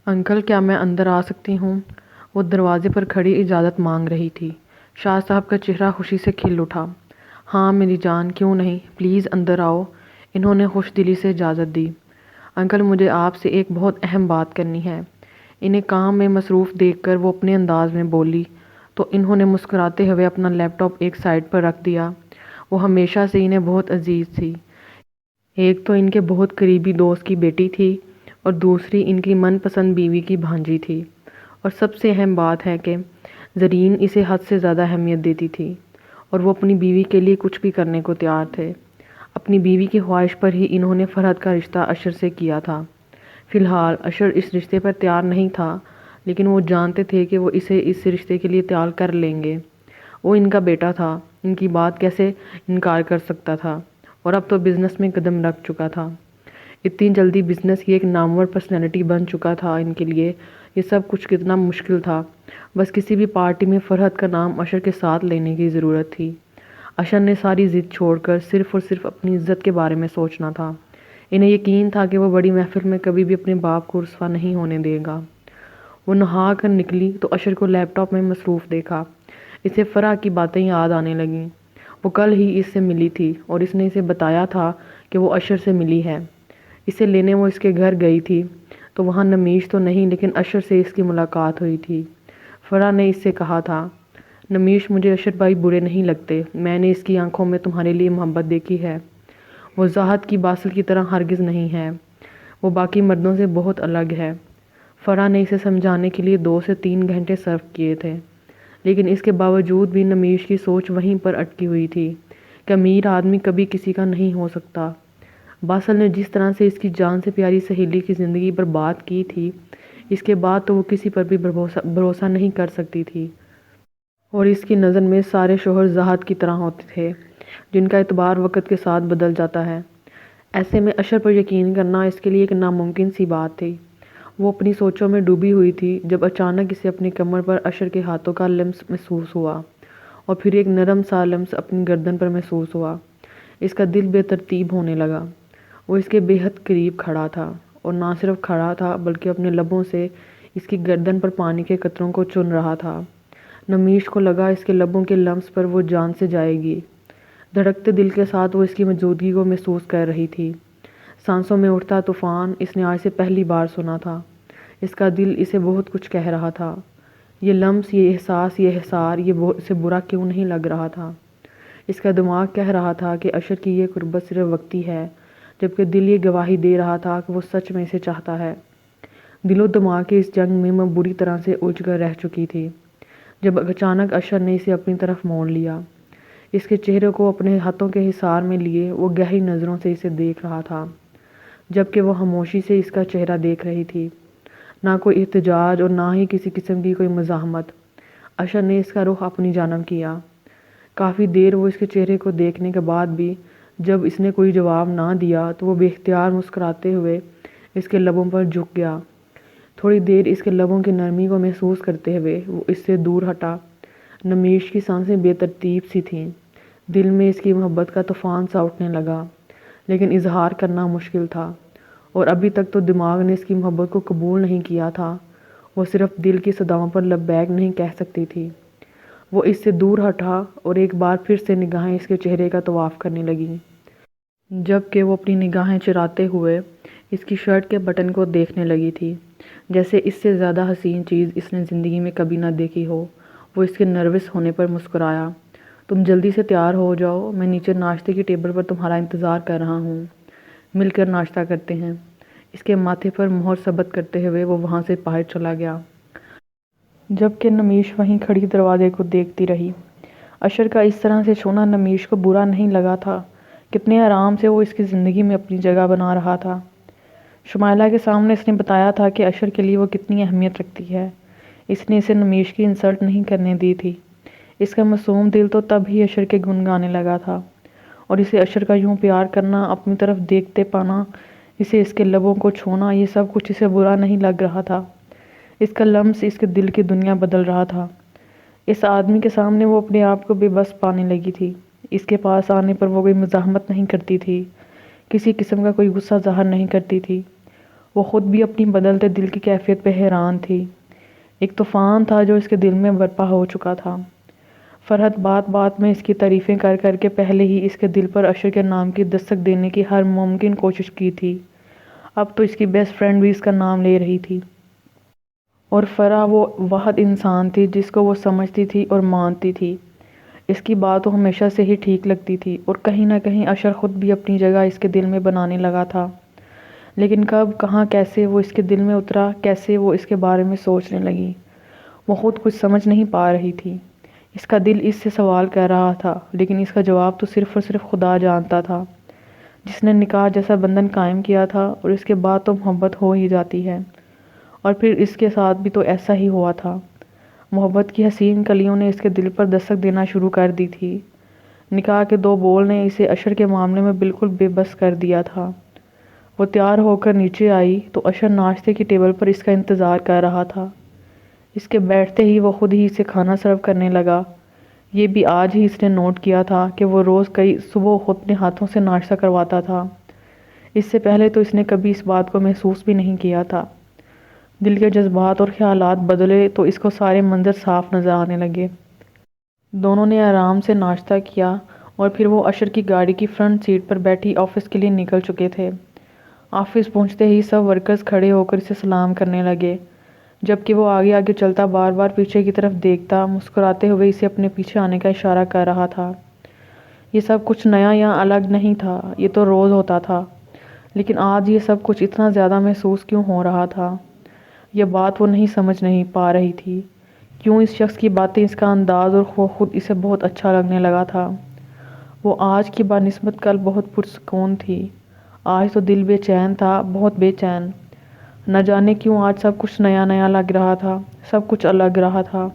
Uncle کیا میں اندر آ سکتی ہوں؟ وہ دروازے پر کھڑی اجازت مانگ رہی تھی۔ شاہ صاحب کا چہرہ خوشی سے کھل اٹھا۔ ہاں میری جان، کیوں نہیں، پلیز اندر آؤ۔ انہوں نے خوش دلی سے اجازت دی۔ انکل مجھے آپ سے ایک بہت اہم بات کرنی ہے۔ انہیں کام میں مصروف دیکھ کر وہ اپنے انداز میں بولی تو انہوں نے مسکراتے ہوئے اپنا لیپ ٹاپ ایک سائڈ پر رکھ دیا۔ وہ ہمیشہ سے انہیں بہت عزیز تھی۔ ایک تو ان کے بہت قریبی دوست کی بیٹی تھی اور دوسری ان کی من پسند بیوی کی بھانجی تھی، اور سب سے اہم بات ہے کہ زرین اسے حد سے زیادہ اہمیت دیتی تھی اور وہ اپنی بیوی کے لیے کچھ بھی کرنے کو تیار تھے۔ اپنی بیوی کی خواہش پر ہی انہوں نے فرحت کا رشتہ اشر سے کیا تھا۔ فی الحال اشر اس رشتے پر تیار نہیں تھا، لیکن وہ جانتے تھے کہ وہ اسے اس رشتے کے لیے تیار کر لیں گے۔ وہ ان کا بیٹا تھا، ان کی بات کیسے انکار کر سکتا تھا، اور اب تو بزنس میں قدم رکھ چکا تھا۔ اتنی جلدی بزنس کی ایک نامور پرسنالٹی بن چکا تھا ان کے لیے۔ یہ سب کچھ کتنا مشکل تھا، بس کسی بھی پارٹی میں فرحت کا نام اشر کے ساتھ لینے کی ضرورت تھی۔ اشر نے ساری ضد چھوڑ کر صرف اور صرف اپنی عزت کے بارے میں سوچنا تھا۔ انہیں یقین تھا کہ وہ بڑی محفل میں کبھی بھی اپنے باپ کو رسوا نہیں ہونے دے گا۔ وہ نہا کر نکلی تو اشر کو لیپ ٹاپ میں مصروف دیکھا۔ اسے فرح کی باتیں یاد آنے لگیں۔ وہ کل ہی اس سے ملی تھی اور اس نے اسے بتایا تھا کہ وہ اشر سے ملی ہے۔ اسے لینے وہ اس کے گھر گئی تھی تو وہاں نمیش تو نہیں لیکن اشر سے اس کی ملاقات ہوئی تھی۔ فرح نے اس سے کہا تھا، نمیش مجھے اشر بھائی برے نہیں لگتے، میں نے اس کی آنکھوں میں تمہارے لیے محبت دیکھی ہے۔ وہ زاہد کی باسل کی طرح ہرگز نہیں ہے، وہ باقی مردوں سے بہت الگ ہے۔ فرح نے اسے سمجھانے کے لیے 2 سے 3 گھنٹے صرف کیے تھے، لیکن اس کے باوجود بھی نمیش کی سوچ وہیں پر اٹکی ہوئی تھی کہ امیر آدمی کبھی کسی کا نہیں ہو سکتا۔ باسل نے جس طرح سے اس کی جان سے پیاری سہیلی کی زندگی برباد کی تھی، اس کے بعد تو وہ کسی پر بھی بھروسہ نہیں کر سکتی تھی، اور اس کی نظر میں سارے شوہر زاہد کی طرح ہوتے تھے جن کا اعتبار وقت کے ساتھ بدل جاتا ہے۔ ایسے میں اشر پر یقین کرنا اس کے لیے ایک ناممکن سی بات تھی۔ وہ اپنی سوچوں میں ڈوبی ہوئی تھی جب اچانک اسے اپنی کمر پر اشر کے ہاتھوں کا لمس محسوس ہوا، اور پھر ایک نرم سا لمس اپنی گردن پر محسوس ہوا۔ اس کا دل بے ترتیب ہونے لگا۔ وہ اس کے بے حد قریب کھڑا تھا، اور نہ صرف کھڑا تھا بلکہ اپنے لبوں سے اس کی گردن پر پانی کے قطروں کو چن رہا تھا۔ نمیش کو لگا اس کے لبوں کے لمس پر وہ جان سے جائے گی۔ دھڑکتے دل کے ساتھ وہ اس کی موجودگی کو محسوس کر رہی تھی۔ سانسوں میں اٹھتا طوفان اس نے آج سے پہلی بار سنا تھا۔ اس کا دل اسے بہت کچھ کہہ رہا تھا۔ یہ لمس، یہ احساس، یہ احسار، یہ اسے برا کیوں نہیں لگ رہا تھا؟ اس کا دماغ کہہ رہا تھا کہ اشر کی یہ قربت صرف وقتی ہے، جبکہ دل یہ گواہی دے رہا تھا کہ وہ سچ میں اسے چاہتا ہے۔ دل و دماغ کی اس جنگ میں بری طرح سے الجھ کر رہ چکی تھی جب اچانک اشر نے اسے اپنی طرف موڑ لیا۔ اس کے چہرے کو اپنے ہاتھوں کے حصار میں لیے وہ گہری نظروں سے اسے دیکھ رہا تھا، جبکہ وہ خاموشی سے اس کا چہرہ دیکھ رہی تھی۔ نہ کوئی احتجاج اور نہ ہی کسی قسم کی کوئی مزاحمت۔ اشر نے اس کا رخ اپنی جانب کیا۔ کافی دیر وہ اس کے چہرے کو دیکھنے کے بعد بھی جب اس نے کوئی جواب نہ دیا تو وہ بے اختیار مسکراتے ہوئے اس کے لبوں پر جھک گیا۔ تھوڑی دیر اس کے لبوں کی نرمی کو محسوس کرتے ہوئے وہ اس سے دور ہٹا۔ نمیش کی سانسیں بے ترتیب سی تھیں۔ دل میں اس کی محبت کا طوفان سا اٹھنے لگا، لیکن اظہار کرنا مشکل تھا، اور ابھی تک تو دماغ نے اس کی محبت کو قبول نہیں کیا تھا۔ وہ صرف دل کی صداؤں پر لبیک نہیں کہہ سکتی تھی۔ وہ اس سے دور ہٹا اور ایک بار پھر سے نگاہیں اس کے چہرے کا طواف کرنے لگیں، جبکہ وہ اپنی نگاہیں چراتے ہوئے اس کی شرٹ کے بٹن کو دیکھنے لگی تھی، جیسے اس سے زیادہ حسین چیز اس نے زندگی میں کبھی نہ دیکھی ہو۔ وہ اس کے نروس ہونے پر مسکرایا۔ تم جلدی سے تیار ہو جاؤ، میں نیچے ناشتے کی ٹیبل پر تمہارا انتظار کر رہا ہوں، مل کر ناشتہ کرتے ہیں۔ اس کے ماتھے پر مہر ثبت کرتے ہوئے وہ وہاں سے باہر چلا گیا، جبکہ نمیش وہیں کھڑی دروازے کو دیکھتی رہی۔ اشر کا اس طرح سے چھونا نمیش کو برا نہیں لگا تھا۔ کتنے آرام سے وہ اس کی زندگی میں اپنی جگہ بنا رہا تھا۔ شمائلہ کے سامنے اس نے بتایا تھا کہ اشر کے لیے وہ کتنی اہمیت رکھتی ہے۔ اس نے اسے نمیش کی انسلٹ نہیں کرنے دی تھی۔ اس کا معصوم دل تو تب ہی اشر کے گن گانے لگا تھا، اور اسے اشر کا یوں پیار کرنا، اپنی طرف دیکھتے پانا، اسے اس کے لبوں کو چھونا، یہ سب کچھ اسے برا نہیں لگ رہا تھا۔ اس کا لمس اس کے دل کی دنیا بدل رہا تھا۔ اس آدمی کے سامنے وہ اپنے آپ کو بے بس پانے لگی تھی۔ اس کے پاس آنے پر وہ کوئی مزاحمت نہیں کرتی تھی، کسی قسم کا کوئی غصہ ظاہر نہیں کرتی تھی۔ وہ خود بھی اپنی بدلتے دل کی کیفیت پہ حیران تھی۔ ایک طوفان تھا جو اس کے دل میں برپا ہو چکا تھا۔ فرحت بات بات میں اس کی تعریفیں کر کر کے پہلے ہی اس کے دل پر اشر کے نام کی دستک دینے کی ہر ممکن کوشش کی تھی۔ اب تو اس کی بیسٹ فرینڈ بھی اس کا نام لے رہی تھی۔ اور فرح وہ واحد انسان تھی جس کو وہ سمجھتی تھی اور مانتی تھی۔ اس کی بات تو ہمیشہ سے ہی ٹھیک لگتی تھی اور کہیں نہ کہیں اشر خود بھی اپنی جگہ اس کے دل میں بنانے لگا تھا۔ لیکن کب، کہاں، کیسے وہ اس کے دل میں اترا، کیسے وہ اس کے بارے میں سوچنے لگی، وہ خود کچھ سمجھ نہیں پا رہی تھی۔ اس کا دل اس سے سوال کر رہا تھا، لیکن اس کا جواب تو صرف اور صرف خدا جانتا تھا، جس نے نکاح جیسا بندھن قائم کیا تھا۔ اور اس کے بعد تو محبت ہو ہی جاتی ہے، اور پھر اس کے ساتھ بھی تو ایسا ہی ہوا تھا۔ محبت کی حسین کلیوں نے اس کے دل پر دستک دینا شروع کر دی تھی۔ نکاح کے دو بول نے اسے اشر کے معاملے میں بالکل بے بس کر دیا تھا۔ وہ تیار ہو کر نیچے آئی تو اشر ناشتے کی ٹیبل پر اس کا انتظار کر رہا تھا۔ اس کے بیٹھتے ہی وہ خود ہی اسے کھانا سرو کرنے لگا۔ یہ بھی آج ہی اس نے نوٹ کیا تھا کہ وہ روز کئی صبح خود اپنے ہاتھوں سے ناشتہ کرواتا تھا۔ اس سے پہلے تو اس نے کبھی اس بات کو محسوس بھی نہیں کیا تھا۔ دل کے جذبات اور خیالات بدلے تو اس کو سارے منظر صاف نظر آنے لگے۔ دونوں نے آرام سے ناشتہ کیا اور پھر وہ اشر کی گاڑی کی فرنٹ سیٹ پر بیٹھی آفس کے لیے نکل چکے تھے۔ آفس پہنچتے ہی سب ورکرز کھڑے ہو کر اسے سلام کرنے لگے، جبکہ وہ آگے آگے چلتا بار بار پیچھے کی طرف دیکھتا، مسکراتے ہوئے اسے اپنے پیچھے آنے کا اشارہ کر رہا تھا۔ یہ سب کچھ نیا یا الگ نہیں تھا، یہ تو روز ہوتا تھا، لیکن آج یہ سب کچھ اتنا زیادہ محسوس کیوں ہو رہا تھا؟ یہ بات وہ سمجھ نہیں پا رہی تھی۔ کیوں اس شخص کی باتیں، اس کا انداز اور خود اسے بہت اچھا لگنے لگا تھا؟ وہ آج کی بنسبت کل بہت پرسکون تھی۔ آج تو دل بے چین تھا، بہت بے چین۔ نہ جانے کیوں آج سب کچھ نیا نیا لگ رہا تھا، سب کچھ الگ رہا تھا۔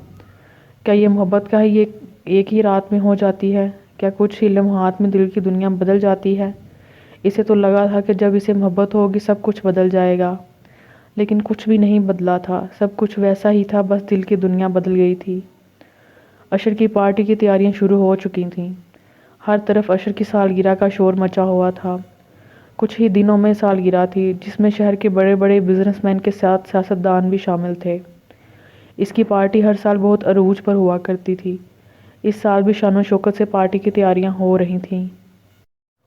کیا یہ محبت کا ہی ایک ہی رات میں ہو جاتی ہے؟ کیا کچھ ہی لمحات میں دل کی دنیا بدل جاتی ہے؟ اسے تو لگا تھا کہ جب اسے محبت ہوگی سب کچھ بدل جائے گا، لیکن کچھ بھی نہیں بدلا تھا، سب کچھ ویسا ہی تھا، بس دل کی دنیا بدل گئی تھی۔ اشر کی پارٹی کی تیاریاں شروع ہو چکی تھیں۔ ہر طرف اشر کی سالگرہ کا شور مچا ہوا تھا۔ کچھ ہی دنوں میں سالگرہ تھی، جس میں شہر کے بڑے بڑے بزنس مین کے ساتھ سیاستدان بھی شامل تھے۔ اس کی پارٹی ہر سال بہت عروج پر ہوا کرتی تھی۔ اس سال بھی شان و شوکت سے پارٹی کی تیاریاں ہو رہی تھیں،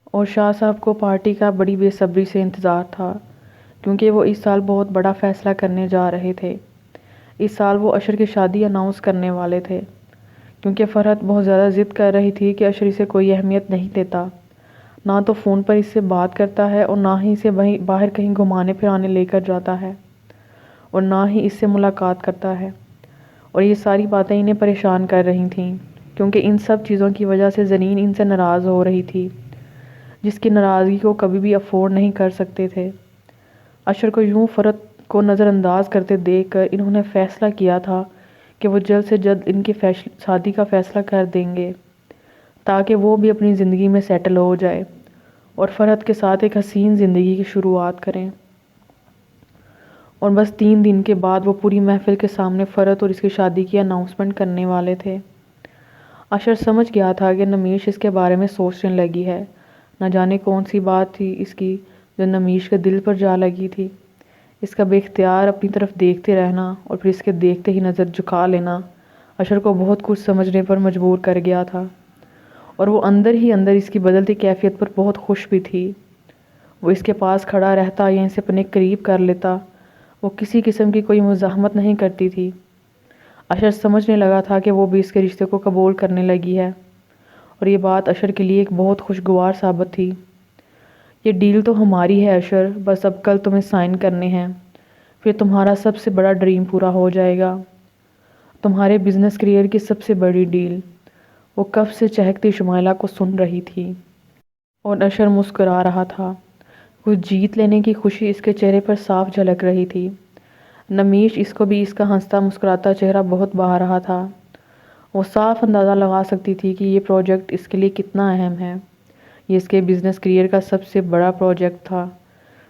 اور شاہ صاحب کو پارٹی کا بڑی بے صبری سے انتظار تھا، کیونکہ وہ اس سال بہت بڑا فیصلہ کرنے جا رہے تھے۔ اس سال وہ اشر کی شادی اناؤنس کرنے والے تھے، کیونکہ فرحت بہت زیادہ ضد کر رہی تھی کہ اشر اسے کوئی اہمیت نہیں دیتا، نہ تو فون پر اس سے بات کرتا ہے اور نہ ہی اسے باہر کہیں گھمانے پھرانے لے کر جاتا ہے، اور نہ ہی اس سے ملاقات کرتا ہے۔ اور یہ ساری باتیں انہیں پریشان کر رہی تھیں، کیونکہ ان سب چیزوں کی وجہ سے زرین ان سے ناراض ہو رہی تھی، جس کی ناراضگی کو کبھی بھی افورڈ نہیں کر سکتے تھے۔ اشر کو یوں فرحت کو نظر انداز کرتے دیکھ کر انہوں نے فیصلہ کیا تھا کہ وہ جلد سے جلد ان کی شادی کا فیصلہ کر دیں گے، تاکہ وہ بھی اپنی زندگی میں سیٹل ہو جائے اور فرحت کے ساتھ ایک حسین زندگی کی شروعات کریں۔ اور بس 3 دن کے بعد وہ پوری محفل کے سامنے فرحت اور اس کی شادی کی اناؤنسمنٹ کرنے والے تھے۔ اشر سمجھ گیا تھا کہ نمیش اس کے بارے میں سوچنے لگی ہے۔ نہ جانے کون سی بات تھی اس کی جو نمیش کے دل پر جا لگی تھی۔ اس کا بے اختیار اپنی طرف دیکھتے رہنا اور پھر اس کے دیکھتے ہی نظر جھکا لینا اشر کو بہت کچھ سمجھنے پر مجبور کر گیا تھا، اور وہ اندر ہی اندر اس کی بدلتی کیفیت پر بہت خوش بھی تھی۔ وہ اس کے پاس کھڑا رہتا یا اسے اپنے قریب کر لیتا، وہ کسی قسم کی کوئی مزاحمت نہیں کرتی تھی۔ اشر سمجھنے لگا تھا کہ وہ بھی اس کے رشتے کو قبول کرنے لگی ہے، اور یہ بات اشر کے لیے ایک بہت خوشگوار ثابت تھی۔ یہ ڈیل تو ہماری ہے اشر، بس اب کل تمہیں سائن کرنے ہیں، پھر تمہارا سب سے بڑا ڈریم پورا ہو جائے گا، تمہارے بزنس کریئر کی سب سے بڑی ڈیل۔ وہ کب سے چہکتی شمائلہ کو سن رہی تھی، اور اشر مسکرا رہا تھا۔ کچھ جیت لینے کی خوشی اس کے چہرے پر صاف جھلک رہی تھی۔ نمیش اس کو بھی اس کا ہنستا مسکراتا چہرہ بہت بھا رہا تھا۔ وہ صاف اندازہ لگا سکتی تھی کہ یہ پروجیکٹ اس کے لیے کتنا اہم ہے۔ یہ اس کے بزنس کریئر کا سب سے بڑا پروجیکٹ تھا،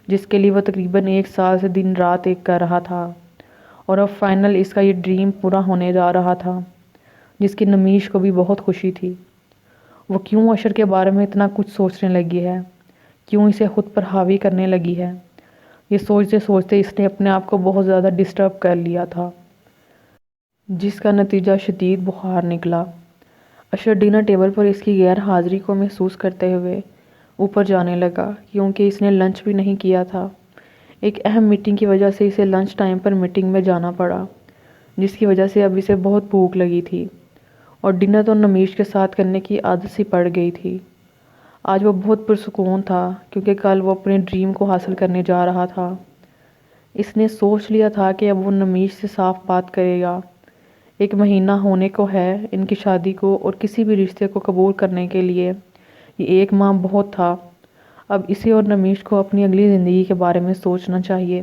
جس کے لیے وہ تقریباً 1 سال سے دن رات ایک کر رہا تھا، اور اب فائنل اس کا یہ ڈریم پورا ہونے جا رہا تھا، جس کی نمیش کو بھی بہت خوشی تھی۔ وہ کیوں اشر کے بارے میں اتنا کچھ سوچنے لگی ہے؟ کیوں اسے خود پر حاوی کرنے لگی ہے؟ یہ سوچتے سوچتے اس نے اپنے آپ کو بہت زیادہ ڈسٹرب کر لیا تھا، جس کا نتیجہ شدید بخار نکلا۔ اشر ڈنر ٹیبل پر اس کی غیر حاضری کو محسوس کرتے ہوئے اوپر جانے لگا، کیونکہ اس نے لنچ بھی نہیں کیا تھا۔ ایک اہم میٹنگ کی وجہ سے اسے لنچ ٹائم پر میٹنگ میں جانا پڑا، جس کی وجہ سے اب اسے بہت بھوک لگی تھی، اور ڈنر تو نمیش کے ساتھ کرنے کی عادت سی پڑ گئی تھی۔ آج وہ بہت پرسکون تھا، کیونکہ کل وہ اپنے ڈریم کو حاصل کرنے جا رہا تھا۔ اس نے سوچ لیا تھا کہ اب وہ نمیش سے صاف بات کرے گا۔ 1 مہینہ ہونے کو ہے ان کی شادی کو، اور کسی بھی رشتے کو قبول کرنے کے لیے یہ 1 ماہ بہت تھا۔ اب اسے اور نمیش کو اپنی اگلی زندگی کے بارے میں سوچنا چاہیے۔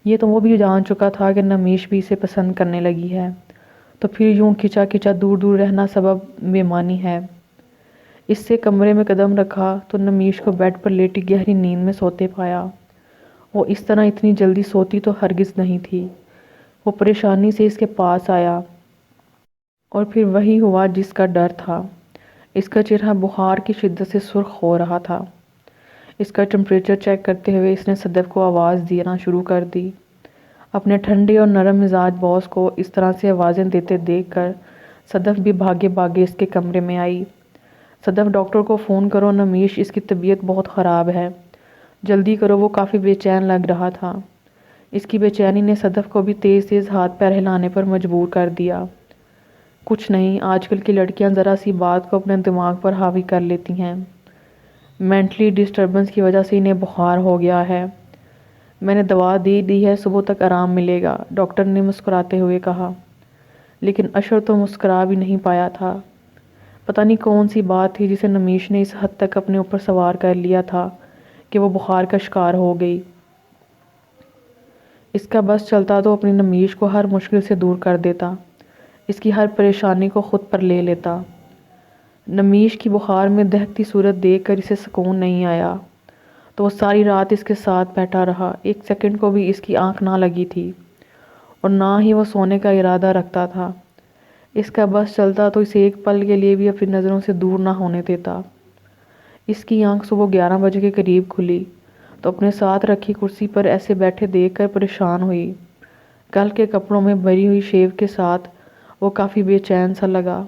یہ تو وہ بھی جان چکا تھا کہ نمیش بھی اسے پسند کرنے لگی ہے، تو پھر یوں کھچا کھچا دور دور رہنا سبب بے معنی ہے۔ اس سے کمرے میں قدم رکھا تو نمیش کو بیڈ پر لیٹی گہری نیند میں سوتے پایا۔ وہ اس طرح اتنی جلدی سوتی تو ہرگز نہیں تھی۔ وہ پریشانی سے اس کے پاس آیا، اور پھر وہی ہوا جس کا ڈر تھا۔ اس کا چہرہ بخار کی شدت سے سرخ ہو رہا تھا۔ اس کا ٹمپریچر چیک کرتے ہوئے اس نے صدف کو آواز دینا شروع کر دی۔ اپنے ٹھنڈے اور نرم مزاج باس کو اس طرح سے آوازیں دیتے دیکھ کر صدف بھی بھاگے بھاگے اس کے کمرے میں آئی۔ صدف، ڈاکٹر کو فون کرو، نمیش اس کی طبیعت بہت خراب ہے، جلدی کرو، وہ کافی بے چین لگ رہا تھا۔ اس کی بے چینی نے صدف کو بھی تیز تیز ہاتھ پیر ہلانے پر مجبور کر دیا۔ کچھ نہیں، آج کل کی لڑکیاں ذرا سی بات کو اپنے دماغ پر حاوی کر لیتی ہیں۔ مینٹلی ڈسٹربنس کی وجہ سے انہیں بخار ہو گیا ہے۔ میں نے دوا دی ہے، صبح تک آرام ملے گا، ڈاکٹر نے مسکراتے ہوئے کہا۔ لیکن اشر تو مسکرا بھی نہیں پایا تھا۔ پتہ نہیں کون سی بات تھی جسے نمیش نے اس حد تک اپنے اوپر سوار کر لیا تھا کہ وہ بخار کا شکار ہو گئی۔ اس کا بس چلتا تو اپنی نمیش کو ہر مشکل سے دور کر دیتا، اس کی ہر پریشانی کو خود پر لے لیتا۔ نمیش کی بخار میں دہکتی صورت دیکھ کر اسے سکون نہیں آیا، تو وہ ساری رات اس کے ساتھ بیٹھا رہا۔ 1 سیکنڈ کو بھی اس کی آنکھ نہ لگی تھی، اور نہ ہی وہ سونے کا ارادہ رکھتا تھا۔ اس کا بس چلتا تو اسے 1 پل کے لیے بھی اپنی نظروں سے دور نہ ہونے دیتا۔ اس کی آنکھ صبح 11 بجے کے قریب کھلی، تو اپنے ساتھ رکھی کرسی پر ایسے بیٹھے دیکھ کر پریشان ہوئی۔ کل کے کپڑوں میں بھری ہوئی شیو کے ساتھ وہ کافی بے چین سا لگا۔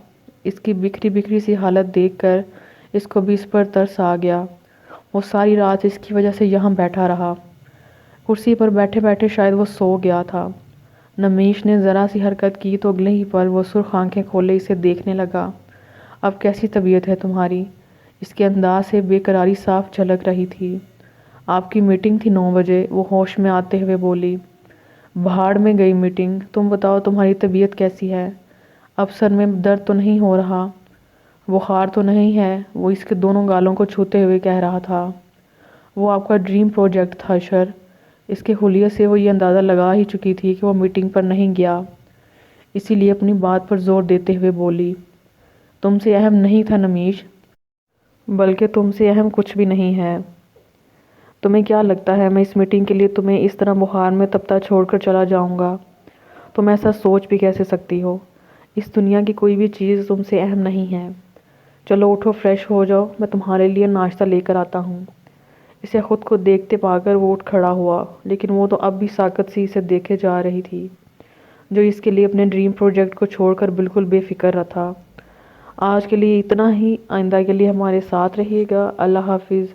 اس کی بکھری بکھری سی حالت دیکھ کر اس کو بھی اس پر ترس آ گیا۔ وہ ساری رات اس کی وجہ سے یہاں بیٹھا رہا۔ کرسی پر بیٹھے بیٹھے شاید وہ سو گیا تھا۔ نمیش نے ذرا سی حرکت کی تو اگلے ہی پل وہ سرخ آنکھیں کھولے اسے دیکھنے لگا۔ اب کیسی طبیعت ہے تمہاری؟ اس کے انداز سے بے قراری صاف جھلک رہی تھی۔ آپ کی میٹنگ تھی 9 بجے، وہ ہوش میں آتے ہوئے بولی۔ بھاڑ میں گئی میٹنگ، تم بتاؤ تمہاری طبیعت کیسی ہے؟ اب سر میں درد تو نہیں ہو رہا؟ بخار تو نہیں ہے؟ وہ اس کے دونوں گالوں کو چھوتے ہوئے کہہ رہا تھا۔ وہ آپ کا ڈریم پروجیکٹ تھا اشر۔ اس کے حلیے سے وہ یہ اندازہ لگا ہی چکی تھی کہ وہ میٹنگ پر نہیں گیا، اسی لیے اپنی بات پر زور دیتے ہوئے بولی۔ تم سے اہم نہیں تھا نمیش، بلکہ تم سے اہم کچھ بھی نہیں ہے۔ تمہیں کیا لگتا ہے میں اس میٹنگ کے لیے تمہیں اس طرح بخار میں تپتا چھوڑ کر چلا جاؤں گا؟ تم ایسا سوچ بھی کیسے سکتی ہو؟ اس دنیا کی کوئی بھی چیز تم سے اہم نہیں ہے۔ چلو اٹھو، فریش ہو جاؤ، میں تمہارے لیے ناشتہ لے کر آتا ہوں۔ اسے خود کو دیکھتے پا کر وہ اٹھ کھڑا ہوا، لیکن وہ تو اب بھی ساکت سی اسے دیکھے جا رہی تھی، جو اس کے لیے اپنے ڈریم پروجیکٹ کو چھوڑ کر بالکل بے فکر تھا۔ آج کے لیے اتنا ہی، آئندہ کے لیے ہمارے ساتھ رہیے گا۔ اللہ حافظ۔